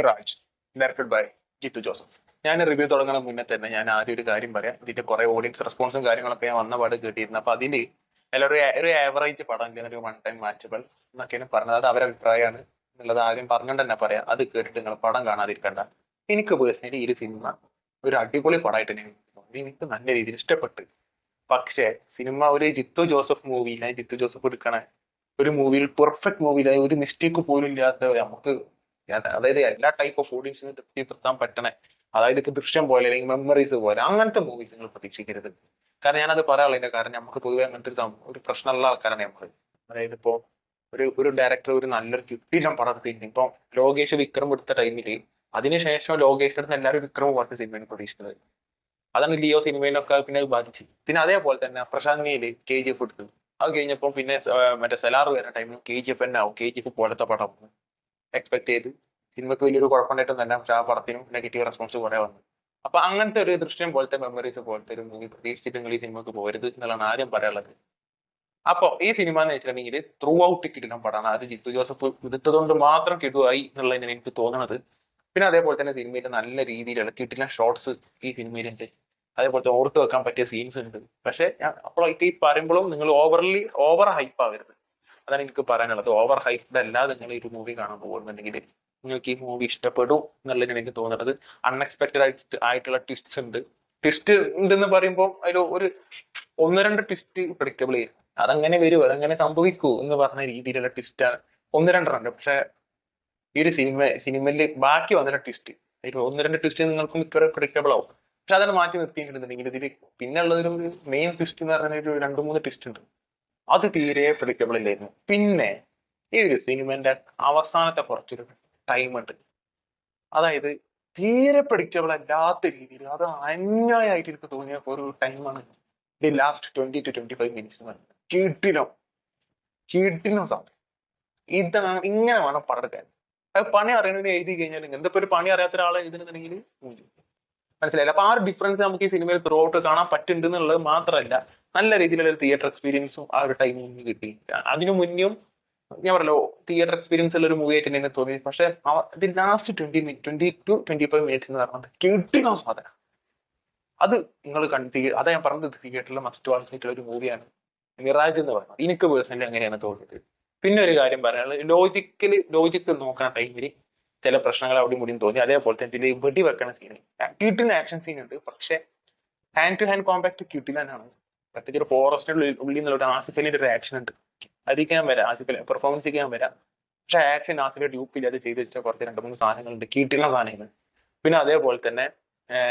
Raj, directed by Jeethu Joseph. ഞാൻ review തുടങ്ങുന്ന മുന്നേ തന്നെ ഞാൻ ആദ്യം ഒരു കാര്യം പറയാം. ഇതിന്റെ കുറെ ഓഡിയൻസ് റെസ്പോൺസും കാര്യങ്ങളൊക്കെ ഞാൻ വന്ന പാട് കേട്ടിരുന്നു. അപ്പൊ അതില് ഒരു ആവറേജ് പടം, ഒരു വൺ ടൈം വാച്ചബിൾ എന്നൊക്കെയാണ് പറഞ്ഞത്. അത് അവരുടെ അഭിപ്രായമാണ് എന്നുള്ളത് ആദ്യം പറഞ്ഞുകൊണ്ട് തന്നെ പറയാം. അത് കേട്ടിട്ട് നിങ്ങൾ പടം കാണാതിരിക്കണ്ട. എനിക്ക് പേഴ്സണലി ഈ ഒരു സിനിമ ഒരു അടിപൊളി പടമായിട്ട് എനിക്ക് നല്ല രീതിയിൽ ഇഷ്ടപ്പെട്ടു. പക്ഷേ സിനിമ ഒരു ജിത്തു ജോസഫ് മൂവിയിലെ ജിത്തു ജോസഫ് എടുക്കണ ഒരു മൂവിയിൽ പെർഫെക്റ്റ് മൂവിയിലെ ഒരു മിസ്റ്റേക്ക് പോലും ഇല്ലാത്ത നമുക്ക് അതായത് എല്ലാ ടൈപ്പ് ഓഫ് ഓഡിയൻസിനും തൃപ്തിപ്പെടുത്താൻ പറ്റണേ, അതായത് ഇപ്പൊ ദൃശ്യം പോലെ അല്ലെങ്കിൽ മെമ്മറീസ് പോലെ അങ്ങനത്തെ മൂവീസ് നിങ്ങൾ പ്രതീക്ഷിക്കരുത്. കാരണം ഞാനത് പറയാനുള്ളതിന്റെ കാരണം നമുക്ക് പൊതുവെ അങ്ങനത്തെ ഒരു പ്രശ്നമുള്ള ആൾക്കാരാണ് നമ്മൾ. അതായത് ഇപ്പോ ഒരു ഡയറക്ടർ ഒരു നല്ലൊരു കിട്ടിയില്ല പടം പിന്നെ ഇപ്പൊ ലോകേഷ് വിക്രം എടുത്ത ടൈമില് അതിനുശേഷം ലോകേഷ് എടുത്ത് എല്ലാവരും വിക്രം പോലത്തെ സിനിമയാണ് പ്രതീക്ഷിക്കുന്നത്. അതാണ് ലിയോ സിനിമയിലൊക്കെ പിന്നെ ബാധിച്ചു. പിന്നെ അതേപോലെ തന്നെ പ്രശാന്ത് നീല് KGF എടുത്തു. അത് കഴിഞ്ഞപ്പോൾ പിന്നെ മറ്റേ സെലാർ വരുന്ന ടൈമിൽ KGF തന്നെ ആവും. KGF പോലത്തെ പടം എക്സ്പെക്ട് ചെയ്ത് സിനിമക്ക് വലിയൊരു കുഴപ്പമുണ്ടായിട്ടും തന്നെ, പക്ഷെ ആ പടത്തിനും നെഗറ്റീവ് റെസ്പോൺസ് കുറെ വന്നു. അപ്പൊ അങ്ങനത്തെ ഒരു ദൃശ്യം പോലത്തെ മെമ്മറീസ് പോലത്തെ ഒരു മൂവി പ്രതീക്ഷിച്ചിട്ട് നിങ്ങൾ ഈ സിനിമക്ക് പോരുത് എന്നുള്ളതാണ് ആദ്യം പറയാനുള്ളത്. അപ്പൊ ഈ സിനിമ എന്ന് വെച്ചിട്ടുണ്ടെങ്കിൽ ത്രൂ ഔട്ട് കിട്ടുന്ന പടമാണ്. അത് ജിത്തു ജോസഫ് എടുത്തതുകൊണ്ട് മാത്രം കിട്ടുമായി എന്നുള്ളതിന് എനിക്ക് തോന്നുന്നത്. പിന്നെ അതേപോലെ തന്നെ സിനിമയിൽ നല്ല രീതിയിലുള്ള കിട്ടുന്ന ഷോർട്സ് ഈ സിനിമയിലുണ്ട്. അതേപോലത്തെ ഓർത്ത് വെക്കാൻ പറ്റിയ സീൻസ് ഉണ്ട്. പക്ഷെ അപ്പോഴൊക്കെ ഈ പറയുമ്പോഴും നിങ്ങൾ ഓവർ ഹൈപ്പ് ആവരുത്. അതാണ് എനിക്ക് പറയാനുള്ളത്. ഓവർ ഹൈപ്ഡ് അല്ലാതെ നിങ്ങൾ ഈ ഒരു മൂവി കാണാൻ പോകുന്നുണ്ടെങ്കിൽ നിങ്ങൾക്ക് ഈ മൂവി ഇഷ്ടപ്പെടും എന്നുള്ളതിന് എനിക്ക് തോന്നുന്നത്. അൺഎക്സ്പെക്ടഡ് ആയിട്ടുള്ള ട്വിസ്റ്റ്സ് ഉണ്ട്. ട്വിസ്റ്റ് ഉണ്ടെന്ന് പറയുമ്പോൾ അതിൽ ഒരു ഒന്ന് രണ്ട് ട്വിസ്റ്റ് പ്രഡിക്റ്റബിൾ ചെയ്യും. അതങ്ങനെ വരൂ, അതങ്ങനെ സംഭവിക്കൂ എന്ന് പറഞ്ഞ രീതിയിലുള്ള ട്വിസ്റ്റാണ് ഒന്ന് രണ്ടെണ്ണം. പക്ഷെ ഈ ഒരു സിനിമയിൽ ബാക്കി വന്നിട്ട് ട്വിസ്റ്റ്, അതിൽ ഒന്ന് രണ്ട് ട്വിസ്റ്റ് നിങ്ങൾക്ക് മിക്കവാറും പ്രഡിക്റ്റബിൾ ആവും. പക്ഷെ അതാണ് മാറ്റി നിർത്തിയിട്ടുണ്ടെങ്കിൽ ഇതിൽ പിന്നെ ഉള്ളതൊരു മെയിൻ ട്വിസ്റ്റ് എന്ന് പറഞ്ഞ ഒരു 2-3 ട്വിസ്റ്റ് ഉണ്ട്. അത് തീരെ പ്രഡിക്റ്റബിൾ ഇല്ലായിരുന്നു. പിന്നെ ഈ ഒരു സിനിമന്റെ അവസാനത്തെ കുറച്ചൊരു ടൈം ഉണ്ട്, അതായത് തീരെ പ്രഡിക്റ്റബിൾ അല്ലാത്ത രീതിയിൽ അത് അന്യായമായിട്ട് എനിക്ക് തോന്നിയ ഒരു ടൈമാണ് ദി ലാസ്റ്റ് 20 to 25 മിനിറ്റ്സ് എന്ന് പറയുന്നത്. ചീട്ടിലും സാധനം ഇതാണ്. ഇങ്ങനെ വേണം പടം എടുക്കാൻ. അത് പണി അറിയണവന് എഴുതി കഴിഞ്ഞാൽ എന്തിപ്പോ ഒരു പണി അറിയാത്ത ഒരാളെ എഴുതുന്നുണ്ടെങ്കിൽ മനസ്സിലായില്ല. അപ്പൊ ആ ഒരു ഡിഫറൻസ് നമുക്ക് ഈ സിനിമയിൽ ത്രൂ ഔട്ട് കാണാൻ പറ്റുന്നുണ്ട് എന്നുള്ളത് മാത്രമല്ല, നല്ല രീതിയിലുള്ള ഒരു തിയേറ്റർ എക്സ്പീരിയൻസും ആ ഒരു ടൈമിൽ കിട്ടി. അതിനു മുന്നും ഞാൻ പറഞ്ഞല്ലോ തിയേറ്റർ എക്സ്പീരിയൻസ് ഉള്ള ഒരു മൂവി ആയിട്ട് തന്നെ തോന്നി. പക്ഷെ ലാസ്റ്റ് 20 to 25 മിനിറ്റ്സ് എന്ന് പറഞ്ഞത് കിട്ടിയോ സാധനം. അത് നിങ്ങൾ അതാ ഞാൻ പറഞ്ഞത് തിയേറ്ററിൽ മസ്റ്റ് വാച്ച് ആയിട്ടുള്ള ഒരു മൂവിയാണ് മിറാജ് എന്ന് പറയുന്നത്. എനിക്ക് പേഴ്സണലി അങ്ങനെയാണ് തോന്നിയത്. പിന്നെ ഒരു കാര്യം പറയാനുള്ളത്, ലോജിക്ക് നോക്കുന്ന ടൈമിൽ ചില പ്രശ്നങ്ങൾ അവിടെ മുടിയും തോന്നി. അതേപോലെ തന്നെ വെടി വെക്കണ സീൻ, ക്യൂട്ടിന് ആക്ഷൻ സീൻ ഉണ്ട്. പക്ഷെ ഹാൻഡ് ടു ഹാൻഡ് കോമ്പാക്ട് ക്യൂട്ടിലാണ്. പ്രത്യേകിച്ച് ഒരു ഫോറസ്റ്റിന്റെ ഉള്ളിൽ നിന്നുള്ള ആസിഫ് അലിന്റെ ഒരു ആക്ഷൻ ഉണ്ട്. അതിലേക്ക് ഞാൻ വരാം, ആസിഫ് അലി പെർഫോമൻസിലേക്ക് ഞാൻ വരാം. പക്ഷെ ആക്ഷൻ ആസിഫിന്റെ ഡ്യൂപ്പില്ലാതെ ചെയ്ത് വെച്ച കുറച്ച് 2-3 സാധനങ്ങളുണ്ട്, ക്യൂട്ടിലുള്ള സാധനങ്ങൾ. പിന്നെ അതേപോലെ തന്നെ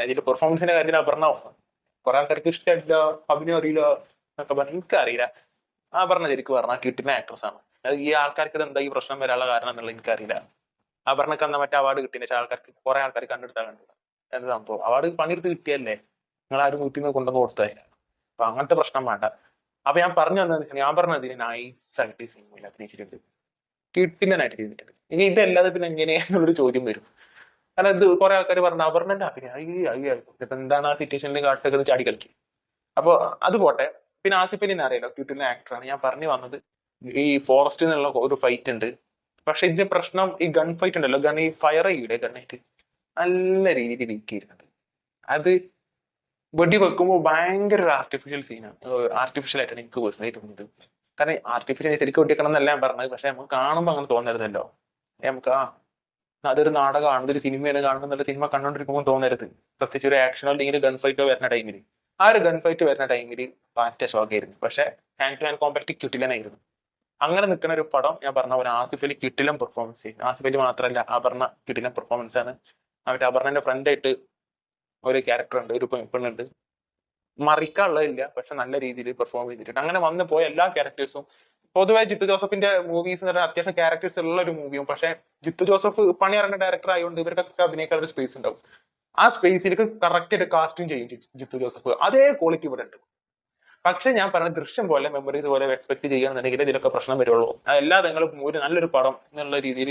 ഇതിന്റെ പെർഫോമൻസിന്റെ കാര്യത്തിൽ അപർണ കുറെ ആൾക്കാർക്ക് ഇഷ്ടമായിട്ടില്ല, അഭിനയം അറിയില്ല എന്നൊക്കെ പറഞ്ഞു. എനിക്കറിയില്ല. അപർണ ശരിക്കും പറഞ്ഞാൽ കിട്ടുന്ന ആക്ട്രസ് ആണ്. ഈ ആൾക്കാർക്ക് എന്താ ഈ പ്രശ്നം വരാനുള്ള കാരണം എന്നുള്ളത് എനിക്കറിയില്ല. അപർണക്ക് അന്ന് മറ്റേ അവാർഡ് കിട്ടിയ ആൾക്കാർക്ക് കുറെ ആൾക്കാർ കണ്ടെടുത്താൽ കണ്ടില്ല എന്ത് സംഭവം. അവാർഡ് പണിയെടുത്ത് കിട്ടിയല്ലേ, നിങ്ങൾ ആരും വീട്ടിൽ നിന്ന് കൊണ്ടുവന്ന് കൊടുത്തതല്ല. അപ്പൊ അങ്ങനത്തെ പ്രശ്നം വേണ്ട. അപ്പൊ ഞാൻ പറഞ്ഞു വന്നതെന്ന് വെച്ചാൽ, ഞാൻ പറഞ്ഞത് നൈസായിട്ട് സിനിമയിൽ അഭിനയിച്ചിട്ടുണ്ട്, കിട്ടിനായിട്ട് ചെയ്തിട്ടുണ്ട്. ഇനി ഇതല്ലാതെ പിന്നെ എങ്ങനെയാന്നുള്ളൊരു ചോദ്യം വരും. കാരണം ഇത് കുറെ ആൾക്കാർ പറഞ്ഞു അപർണന്റെ അഭിനയം ഇപ്പൊ എന്താണ് ആ സിറ്റുവേഷനിൽ കാട്ടൊക്കെ ചാടി കളിക്കും. അപ്പൊ അത് പോട്ടെ. പിന്നെ ആസിഫ് അലിനെ അറിയാലോ, ക്യൂട്ടിന്റെ ആക്ടറാണ്. ഞാൻ പറഞ്ഞു വന്നത്, ഈ ഫോറസ്റ്റിൽ നിന്നുള്ള ഒരു ഫൈറ്റ് ഉണ്ട്. പക്ഷെ ഇതിന്റെ പ്രശ്നം ഈ ഗൺ ഫൈറ്റ് ഉണ്ടല്ലോ, ഈ ഫയർ ചെയ്യൂടെ ഗണ്ണായിട്ട് നല്ല രീതിയിൽ ലീക്ക് ചെയ്യുന്നുണ്ട്. അത് വെടി വെക്കുമ്പോൾ ഭയങ്കര ഒരു ആർട്ടിഫിഷ്യൽ സീനാണ്, ആർട്ടിഫിഷ്യൽ ആയിട്ടാണ് എനിക്ക് പേഴ്സണലി തോന്നുന്നത്. കാരണം ആർട്ടിഫിഷ്യൽ ശരിക്കും വെട്ടിക്കണം എന്നല്ല ഞാൻ പറഞ്ഞത്. പക്ഷെ നമുക്ക് കാണുമ്പോൾ അങ്ങനെ തോന്നരുതല്ലോ. നമുക്ക് അതൊരു നാടകമാണ്, ഇതൊരു സിനിമയാണ് കാണുന്നത് എന്നുള്ള സിനിമ കണ്ടോണ്ടിരിക്കുമ്പോൾ തോന്നരുത്. പ്രത്യേകിച്ച് ഒരു ആക്ഷനോ അല്ലെങ്കിൽ ഗൺ ഫൈറ്റോ വരുന്ന ടൈമിൽ. ആ ഒരു ഗൺ ഫൈറ്റ് വരുന്ന ടൈമിൽ പാറ്റ ഷോക്കായിരുന്നു. പക്ഷെ ഹാൻഡ് ടു ഹാൻഡ് കോമ്പാക്ട് ക്യൂട്ടിലനായിരുന്നു. അങ്ങനെ നിൽക്കുന്ന ഒരു പടം ഞാൻ പറഞ്ഞ പോലെ ആസിഫ് അലി കിട്ടിലൻ പെർഫോമൻസ് ചെയ്യും. ആസിഫ് അലി മാത്രമല്ല, അപർണ കിട്ടിലൻ പെർഫോമൻസ് ആണ്. അവരുടെ അപർണന്റെ ഫ്രണ്ട് ആയിട്ട് ഒരു ക്യാരക്ടർ ഉണ്ട്, ഒരു പെണ്ണുണ്ട്. മറിക്കാനുള്ളതില്ല, പക്ഷെ നല്ല രീതിയിൽ പെർഫോം ചെയ്തിട്ടുണ്ട്. അങ്ങനെ വന്നു പോയ എല്ലാ ക്യാരക്ടേഴ്സും, പൊതുവെ ജിത്തു ജോസഫിന്റെ മൂവീസ് എന്ന് പറഞ്ഞാൽ അത്യാവശ്യം ക്യാരക്ടേഴ്സ് ഉള്ള ഒരു മൂവിയും. പക്ഷെ ജിത്തു ജോസഫ് പണി ഇറങ്ങുന്ന ഡയറക്ടർ ആയതുകൊണ്ട് ഇവർക്കൊക്കെ അഭിനയിക്കാൻ ഒരു സ്പേസ് ഉണ്ടാവും. ആ സ്പേസിലേക്ക് കറക്റ്റ് ആയിട്ട് കാസ്റ്റും ചെയ്യും ജിത്തു ജോസഫ്. അതേ ക്വാളിറ്റി ഇവിടെ ഉണ്ട്. പക്ഷെ ഞാൻ പറഞ്ഞ ദൃശ്യം പോലെ മെമ്മറീസ് പോലെ എക്സ്പെക്ട് ചെയ്യുകയാണെന്നുണ്ടെങ്കിൽ ഇതിലൊക്കെ പ്രശ്നം വരുള്ളൂ. അല്ലാതെ നിങ്ങൾ ഒരു നല്ലൊരു പടം എന്നുള്ള രീതിയിൽ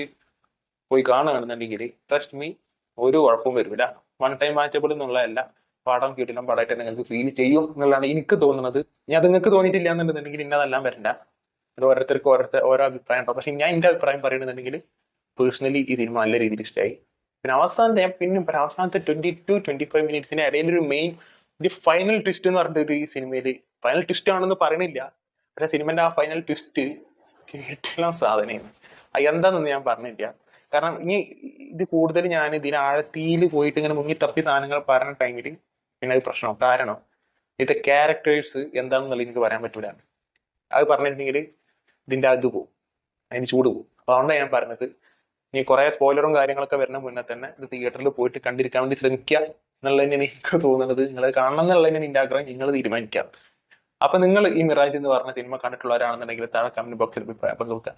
പോയി കാണുകയാണെന്നുണ്ടെങ്കിൽ ട്രസ്റ്റ് മീ ഒരു കുഴപ്പവും വരില്ല. വൺ ടൈം വാച്ചബിൾ എന്നുള്ളതല്ല, പടം കിട്ടില്ല പടമായിട്ട് നിങ്ങൾക്ക് ഫീൽ ചെയ്യും എന്നുള്ളതാണ് എനിക്ക് തോന്നുന്നത്. ഞാൻ അത് നിങ്ങൾക്ക് തോന്നിയിട്ടില്ല എന്നുണ്ടെന്നുണ്ടെങ്കിൽ ഇന്നതെല്ലാം വരണ്ട. അത് ഓരോ അഭിപ്രായം ഉണ്ടാവും. പക്ഷെ ഞാൻ എന്റെ അഭിപ്രായം പറയുന്നുണ്ടെങ്കിൽ പേഴ്സണലി ഈ സിനിമ നല്ല രീതിയിൽ ഇഷ്ടമായി. പിന്നെ അവസാനത്തെ ഞാൻ പിന്നെ അവസാനത്തെ 22-25 മിനിറ്റ്സിന് ഇടയിൽ ഒരു ഫൈനൽ ട്വിസ്റ്റ് എന്ന് പറഞ്ഞിട്ട് ഈ സിനിമയിൽ ഫൈനൽ ട്വിസ്റ്റ് ആണെന്ന് പറയണില്ല. പക്ഷെ സിനിമന്റെ ആ ഫൈനൽ ട്വിസ്റ്റ് കേട്ടില്ല സാധനമാണ്. എന്താണെന്ന് ഞാൻ പറഞ്ഞില്ല. കാരണം ഇനി ഇത് കൂടുതൽ ഞാൻ ഇതിന് ആഴത്തിയിൽ പോയിട്ട് ഇങ്ങനെ മുങ്ങി തപ്പി സാധനങ്ങൾ പറഞ്ഞ ടൈമിൽ പിന്നെ അത് പ്രശ്നമാവും. കാരണം ഇതിന്റെ ക്യാരക്ടേഴ്സ് എന്താണെന്നുള്ളത് എനിക്ക് പറയാൻ പറ്റൂല. അത് പറഞ്ഞിട്ടുണ്ടെങ്കിൽ ഇതിന്റെ അത് പോകും, അതിന് ചൂട് പോകും. അപ്പൊ അതുകൊണ്ടാണ് ഞാൻ പറഞ്ഞത് ഇനി കുറെ സ്പോയിലറും കാര്യങ്ങളൊക്കെ വരുന്ന മുന്നേ തന്നെ ഇത് തിയേറ്ററിൽ പോയിട്ട് കണ്ടിരിക്കാൻ വേണ്ടി ശ്രമിക്കുക എന്നുള്ളതന്നെയാണ് എനിക്ക് തോന്നുന്നത്. നിങ്ങൾ കാണണം എന്നുള്ളതിനാണ് എന്റെ ആഗ്രഹം. നിങ്ങൾ തീരുമാനിക്കാം. അപ്പൊ നിങ്ങൾ ഈ മിറാജ് എന്ന് പറഞ്ഞ സിനിമ കണ്ടിട്ടുള്ളവരാണെന്നുണ്ടെങ്കിൽ താഴെ കമന്റ് ബോക്സിൽ പങ്കുവെക്കുക.